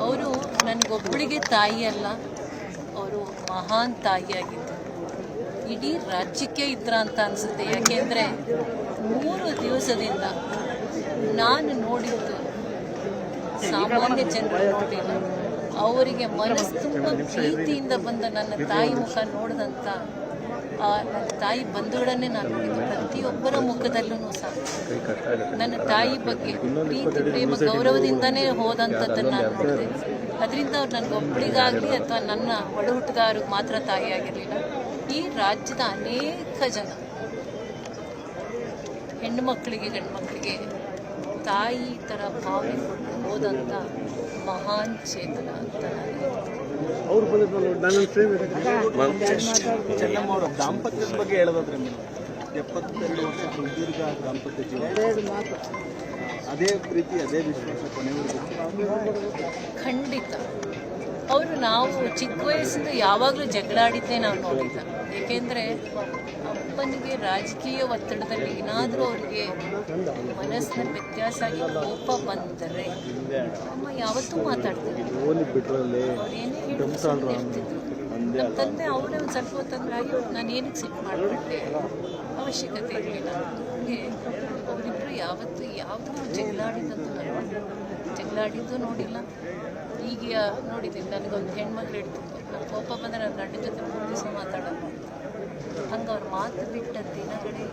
ಅವರು ನನಗೊಬ್ಬಳಿಗೆ ತಾಯಿ ಅಲ್ಲ, ಅವರು ಮಹಾನ್ ತಾಯಿಯಾಗಿದ್ದರು. ಇಡೀ ರಾಜ್ಯಕ್ಕೆ ಇದ್ರ ಅಂತ ಅನಿಸುತ್ತೆ. ಯಾಕೆಂದರೆ 3 ದಿವಸದಿಂದ ನಾನು ನೋಡಿದ್ದು ಸಾಮಾನ್ಯ ಜನರು ನೋಡಿಲ್ಲ. ಅವರಿಗೆ ಮನಸ್ಸು ತುಂಬ ಪ್ರೀತಿಯಿಂದ ಬಂದ ನನ್ನ ತಾಯಿ ಮುಖ ನೋಡಿದಂಥ ನನ್ನ ತಾಯಿ ಬಂಧುಗಳನ್ನೇ ನಾನು ನೋಡಿದ್ದು. ಪ್ರತಿಯೊಬ್ಬರ ಮುಖದಲ್ಲೂ ಸಹ ನನ್ನ ತಾಯಿ ಬಗ್ಗೆ ಪ್ರೀತಿ ಪ್ರೇಮ ಗೌರವದಿಂದನೇ ಹೋದಂಥದ್ದನ್ನು ನಾನು ನೋಡಿದೆ. ಅದರಿಂದ ಅವ್ರು ನನಗೊಬ್ಬಳಿಗಾಗಲಿ ಅಥವಾ ನನ್ನ ಒಡಹುಟ್ಟುಗಾರಿಗೆ ಮಾತ್ರ ತಾಯಿಯಾಗಿರಲಿಲ್ಲ. ಈ ರಾಜ್ಯದ ಅನೇಕ ಜನ ಹೆಣ್ಣು ಮಕ್ಕಳಿಗೆ ಗಂಡು ಮಕ್ಕಳಿಗೆ ತಾಯಿ ಥರ ಭಾವನೆ ಕೊಟ್ಟು ಹೋದಂಥ ಮಹಾನ್ ಚೇತನ ಅಂತ ಚೆನ್ನಮ್ಮ ಅವರ ದಾಂಪತ್ಯದ ಬಗ್ಗೆ ಹೇಳೋದಾದ್ರೆ 72 ವರ್ಷ ಸುದೀರ್ಘ ದಾಂಪತ್ಯ ಜೀವನ, ಅದೇ ಪ್ರೀತಿ ಅದೇ ವಿಶ್ವಾಸ ಕೊನೆವರೆಗೂ ಖಂಡಿತ. ನಾವು ಚಿಕ್ಕ ವಯಸ್ಸಿಂದ ಯಾವಾಗಲೂ ಜಗಳಾಡಿದ್ದೇ ನಾವು ನೋಡಿಲ್ಲ. ಏಕೆಂದರೆ ಅಪ್ಪನಿಗೆ ರಾಜಕೀಯ ಒತ್ತಡದಲ್ಲಿ ಏನಾದರೂ ಅವ್ರಿಗೆ ಮನಸ್ಸಿನ ವ್ಯತ್ಯಾಸ ಆಗಿ ಕೋಪ ಬಂದರೆ ಅಮ್ಮ ಯಾವತ್ತೂ ಮಾತಾಡ್ತಿದ್ರು. ಅವ್ರೇನೇ ಹೇಳ್ತಿದ್ರು. ನಮ್ಮ ತಂದೆ ಅವರೇ ಒಂದು ಸ್ವಲ್ಪ ಹೊತ್ತಂದ್ರೆ ಅಯ್ಯೋ ನಾನು ಏನಕ್ಕೆ ಸಿಟ್ಟು ಮಾಡಿಬಿಟ್ಟೆ, ಅವಶ್ಯಕತೆ ಇರಲಿಲ್ಲ. ಹಾಗೆ ಅವರಿಬ್ಬರು ಯಾವತ್ತೂ ಯಾವುದೂ ಜಗಳಾಡಿದ್ದು ನೋಡಿಲ್ಲ. ಈಗ ನೋಡಿದ್ದೀನಿ, ನನಗೊಂದು ಹೆಣ್ಮಕ್ಳು ಹೇಳ್ತಿದ್ರು, ನನ್ನ ಕೋಪ ಬಂದರೆ ನನ್ನ ಗಂಡ ಜೊತೆ 3 ದಿವಸ ಮಾತಾಡೋದು. ಹಂಗೆ ಅವ್ರ ಮಾತು ಬಿಟ್ಟ ದಿನಗಳೇ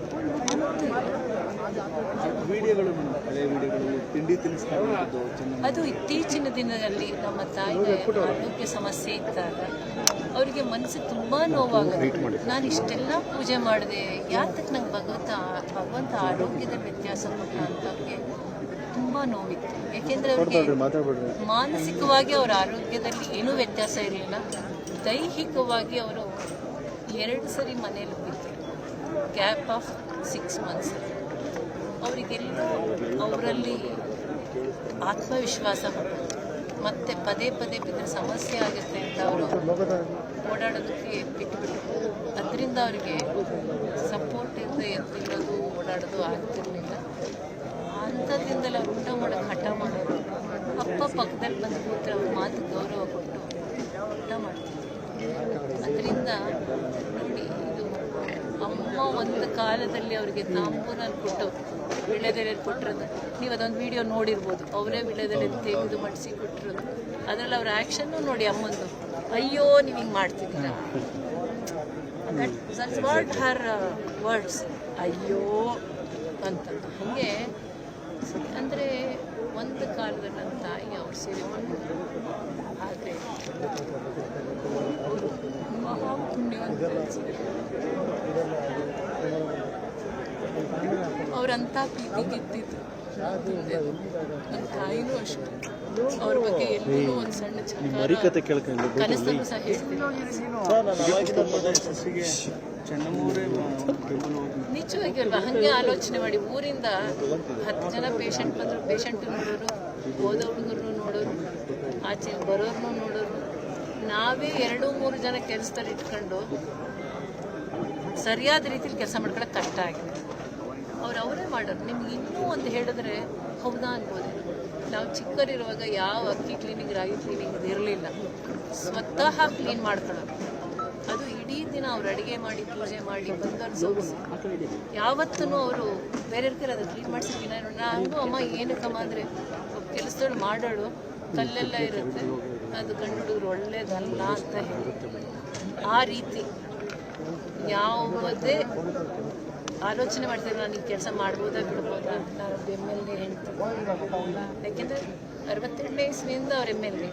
ಅದು ಇತ್ತೀಚಿನ ದಿನದಲ್ಲಿ ನಮ್ಮ ತಾಯಿಗೆ ಆರೋಗ್ಯ ಸಮಸ್ಯೆ ಇದ್ದಾಗ ಅವರಿಗೆ ಮನಸ್ಸಿಗೆ ತುಂಬ ನೋವಾಗುತ್ತೆ. ನಾನು ಇಷ್ಟೆಲ್ಲ ಪೂಜೆ ಮಾಡಿದೆ, ಯಾತಕ್ಕೆ ನಂಗೆ ಭಗವಂತ ಆರೋಗ್ಯದ ವ್ಯತ್ಯಾಸ ಕೊಟ್ಟ ಅಂತ ಅವ್ರಿಗೆ ತುಂಬ ನೋವಿತ್ತು. ಏಕೆಂದರೆ ಅವ್ರಿಗೆ ಮಾನಸಿಕವಾಗಿ ಅವರ ಆರೋಗ್ಯದಲ್ಲಿ ಏನೂ ವ್ಯತ್ಯಾಸ ಇರಲಿಲ್ಲ. ದೈಹಿಕವಾಗಿ ಅವರು 2 ಸರಿ ಮನೇಲಿ ಬಿದ್ದರು, ಗ್ಯಾಪ್ ಆಫ್ 6 months. ಅವರಿಗೆಲ್ಲೋ ಅವರಲ್ಲಿ ಆತ್ಮವಿಶ್ವಾಸ ಮತ್ತೆ ಪದೇ ಬಿದ್ದರೆ ಸಮಸ್ಯೆ ಆಗುತ್ತೆ ಅಂತ ಅವರು ಓಡಾಡೋದಕ್ಕೆ ಬಿಟ್ಟುಬಿಟ್ಟು, ಅದರಿಂದ ಅವರಿಗೆ ಸಪೋರ್ಟ್ ಇಲ್ಲದೆ ಎದ್ದಿರೋದು ಓಡಾಡೋದು ಆಗ್ತಿರಲಿಲ್ಲ. ಅಂಥದ್ರಿಂದಲೇ ಅವ್ರು ಊಟ ಮಾಡೋಕ್ಕೆ ಹಠ ಮಾಡೋದು. ಅಪ್ಪ ಪಕ್ಕದಲ್ಲಿ ಬಂದು ಕೂತ್ರೆ ಅವ್ರ ಮಾತು ಗೌರವ ಕೊಟ್ಟು ಊಟ ಮಾಡ್ತಿದ್ರು. ಅದರಿಂದ ನೋಡಿ, ಇದು ಅಮ್ಮ ಒಂದು ಕಾಲದಲ್ಲಿ ಅವರಿಗೆ ತಾಂಬೂರಲ್ಲಿ ಕೊಟ್ಟು ವಿಳ್ಯದೆಲೆ ಕೊಟ್ಟಿರೋದು. ನೀವು ಅದೊಂದು ವಿಡಿಯೋ ನೋಡಿರ್ಬೋದು. ಅವರೇ ವಿಳ್ಯದೆಲೆ ತೆಗೆದು ಮಡಿಸಿ ಕೊಟ್ಟಿರೋದು. ಅದರಲ್ಲಿ ಅವ್ರ ಆ್ಯಕ್ಷನ್ನು ನೋಡಿ ಅಮ್ಮಂದು, ಅಯ್ಯೋ ನೀವು ಹಿಂಗೆ ಮಾಡ್ತಿದ್ದೀರಾ, ದಟ್ಸ್ ವಾಟ್ ಹರ್ ವರ್ಡ್ಸ್, ಅಯ್ಯೋ ಅಂತ. ಹಾಗೆ ಅಂದರೆ ಒಂದು ಕಾಲದಲ್ಲಿ ನನ್ನ ತಾಯಿ ಅವ್ರು ಸೇರಿಕೊಂಡು, ಆದರೆ ಮಹಾಪುಣ್ಯವಂತ ಅವರಂಥ ಪ್ರೀತಿಗಿದ್ದಿದ್ದು ನನ್ನ ತಾಯಿನೂ ಅಷ್ಟೇ. ಅವ್ರ ಬಗ್ಗೆ ಎಲ್ಲೂ ಒಂದು ಸಣ್ಣ ಕನಸನ್ನು ಸಹ ನಿಜವಾಗಿ ಅಲ್ವಾ? ಹಾಗೆ ಆಲೋಚನೆ ಮಾಡಿ, ಊರಿಂದ 10 ಜನ ಪೇಷಂಟ್ ಬಂದರು, ಪೇಷಂಟ್ ನೋಡೋರು, ಓದೋ ಹುಡುಗರು ನೋಡೋರು, ಆಚೆ ಬರೋರ್ನು ನೋಡೋರು, ನಾವೇ 2-3 ಜನ ಕೆಲಸದಲ್ಲಿ ಇಟ್ಕೊಂಡು ಸರಿಯಾದ ರೀತಿಯಲ್ಲಿ ಕೆಲಸ ಮಾಡ್ಕೊಳ್ಳೋಕೆ ಕಷ್ಟ ಆಗಿದೆ. ಅವರೇ ಮಾಡೋರು. ನಿಮ್ಗೆ ಇನ್ನೂ ಒಂದು ಹೇಳಿದ್ರೆ ಹೌದಾ ಅನ್ಬೋದು. ನಾವು ಚಿಕ್ಕವರಿರುವಾಗ ಯಾವ ಅಕ್ಕಿ ಕ್ಲೀನಿಂಗ್ ರಾಗಿ ಕ್ಲೀನಿಂಗ್ ಇರಲಿಲ್ಲ. ಸ್ವತಃ ಕ್ಲೀನ್ ಮಾಡ್ಕೊಳ್ಳೋದು. ಅದು ಇಡೀ ದಿನ ಅವ್ರು ಅಡುಗೆ ಮಾಡಿ ಪೂಜೆ ಮಾಡಿ ಬಂದವ್ರು ಸೋಗಿಸಿ ಯಾವತ್ತೂ ಅವರು ಬೇರೆಯವ್ರ ಕೈಲಿ ಅದು ಕ್ಲೀನ್ ಮಾಡಿಸಿದ್ದೀನಿ. ನಾನು ಅಮ್ಮ ಏನಕ್ಕಮ್ಮ ಅಂದರೆ ಕೆಲಸದವ್ರು ಮಾಡೋಳು, ಕಲ್ಲೆಲ್ಲ ಇರುತ್ತೆ, ಅದು ಗಂಡು ಹುಡುಗರು ಒಳ್ಳೇದಲ್ಲ ಅಂತ ಹೇಳುತ್ತೆ. ಆ ರೀತಿ ಯಾವುದೇ ಆಲೋಚನೆ ಮಾಡ್ತೀನಿ, ನಾನು ಈ ಕೆಲಸ ಮಾಡ್ಬೋದಾ ಬಿಡ್ಬೋದಾ. ನಾನು MLA ಹೇಳ್ತೀನಿ. ಯಾಕೆಂದರೆ 62ನೇ ಇಸ್ವಿಯಿಂದ ಅವ್ರು MLA.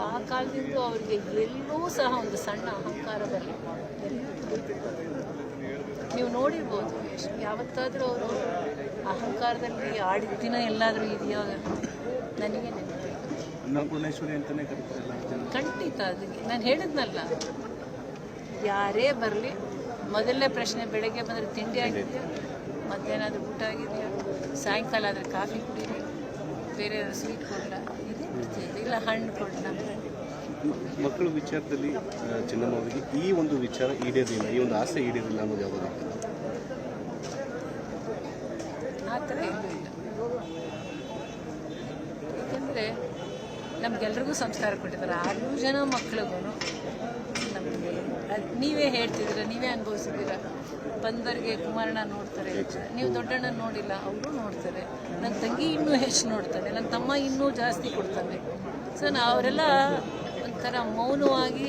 ಆ ಕಾಲದಿಂದ ಅವ್ರಿಗೆ ಎಲ್ಲೂ ಸಹ ಒಂದು ಸಣ್ಣ ಅಹಂಕಾರ ಬರಲಿ. ನೀವು ನೋಡಿರ್ಬೋದು, ಯಾವತ್ತಾದರೂ ಅವರು ಅಹಂಕಾರದಲ್ಲಿ ಆಡಿದ ದಿನ ಎಲ್ಲಾದರೂ ಇದೆಯೋ ನನಗೆ ಖಂಡಿತ. ಅದಕ್ಕೆ ನಾನು ಹೇಳಿದ್ನಲ್ಲ, ಯಾರೇ ಬರಲಿ ಮೊದಲನೇ ಪ್ರಶ್ನೆ ಬೆಳಗ್ಗೆ ಬಂದರೆ ತಿಂಡಿ ಆಗಿದೆಯಾ, ಮಧ್ಯಾಹ್ನ ಆದರೂ ಊಟ ಆಗಿದೆಯಾ, ಸಾಯಂಕಾಲ ಆದರೆ ಕಾಫಿ ಕುಡೀರಿ, ಬೇರೆ ಸ್ವೀಟ್ ಕೊಡಲ, ಇದೇ ಇಲ್ಲ ಹಣ್ಣು ಕೊಡಲ, ಮಕ್ಕಳ ವಿಚಾರದಲ್ಲಿ ಚಿನ್ನಮ್ಮ ಅವರಿಗೆ ಈ ಒಂದು ವಿಚಾರ ಈಡೇರಿಲ್ಲ, ಈ ಒಂದು ಆಸೆ ಈಡೇರಿಲ್ಲ ಅನ್ನೋದು ಯಾವುದಾದ್ರು ಆ ಥರ ಎಲ್ಲೂ ಇಲ್ಲ. ಯಾಕೆಂದರೆ ನಮಗೆಲ್ರಿಗೂ ಸಂಸ್ಕಾರ ಕೊಟ್ಟಿದ್ದಾರೆ. 6 ಜನ ಮಕ್ಳಿಗೂ ನಮಗೆ ನೀವೇ ಹೇಳ್ತಿದ್ದೀರ, ನೀವೇ ಅನುಭವಿಸಿದ್ದೀರ. ಬಂದವರಿಗೆ ಕುಮಾರಣ್ಣ ನೋಡ್ತಾರೆ, ನೀವು ದೊಡ್ಡಣ್ಣ ನೋಡಿಲ್ಲ, ಅವರು ನೋಡ್ತಾರೆ. ನನ್ನ ತಂಗಿ ಇನ್ನೂ ಹೆಚ್ಚು ನೋಡ್ತಾನೆ, ನನ್ನ ತಮ್ಮ ಇನ್ನೂ ಜಾಸ್ತಿ ಕೊಡ್ತಾನೆ. ಸೊ ಅವರೆಲ್ಲ ಒಂಥರ ಮೌನವಾಗಿ